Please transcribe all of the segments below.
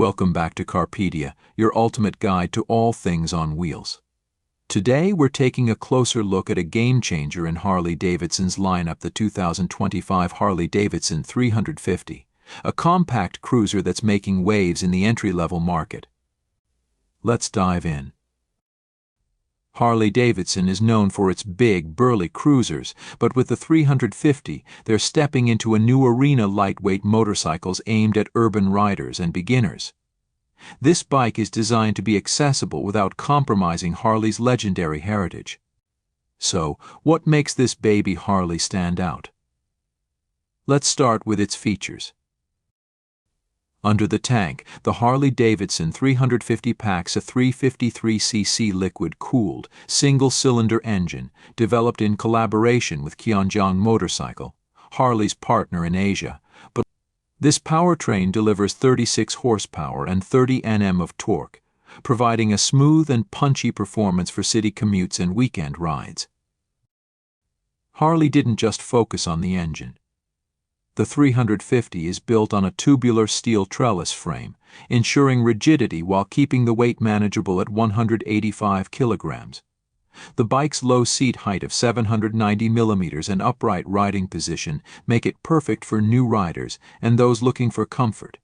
Welcome back to Carpedia, your ultimate guide to all things on wheels. Today we're taking a closer look at a game-changer in Harley Davidson's lineup, the 2025 Harley Davidson 350, a compact cruiser that's making waves in the entry-level market. Let's dive in. Harley Davidson is known for its big, burly cruisers, but with the 350, they're stepping into a new arena: lightweight motorcycles aimed at urban riders and beginners. This bike is designed to be accessible without compromising Harley's legendary heritage. So, what makes this baby Harley stand out? Let's start with its features. Under the tank, the Harley Davidson 350 packs a 353cc liquid-cooled, single-cylinder engine developed in collaboration with Kyongjang Motorcycle, Harley's partner in Asia. But this powertrain delivers 36 horsepower and 30 Nm of torque, providing a smooth and punchy performance for city commutes and weekend rides. Harley didn't just focus on the engine. The 350 is built on a tubular steel trellis frame, ensuring rigidity while keeping the weight manageable at 185 kilograms. The bike's low seat height of 790 millimeters and upright riding position make it perfect for new riders and those looking for comfort.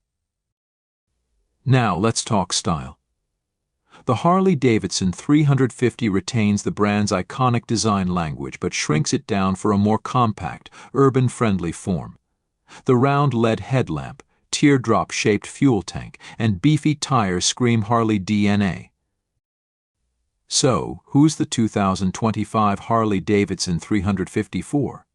Now let's talk style. The Harley Davidson 350 retains the brand's iconic design language but shrinks it down for a more compact, urban-friendly form. The round LED headlamp, teardrop-shaped fuel tank, and beefy tires scream Harley DNA. So, who's the 2025 Harley Davidson 350 for?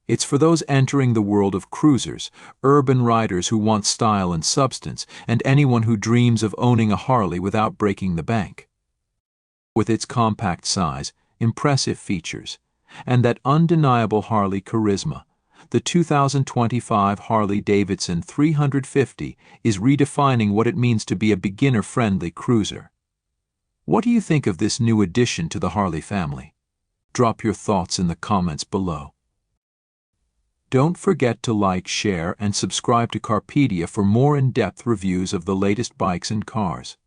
It's for those entering the world of cruisers, urban riders who want style and substance, and anyone who dreams of owning a Harley without breaking the bank. With its compact size, impressive features, and that undeniable Harley charisma, the 2025 Harley Davidson 350 is redefining what it means to be a beginner-friendly cruiser. What do you think of this new addition to the Harley family? Drop your thoughts in the comments below. Don't forget to like, share, and subscribe to Carpedia for more in-depth reviews of the latest bikes and cars.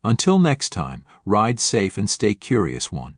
Until next time, ride safe and stay curious, one.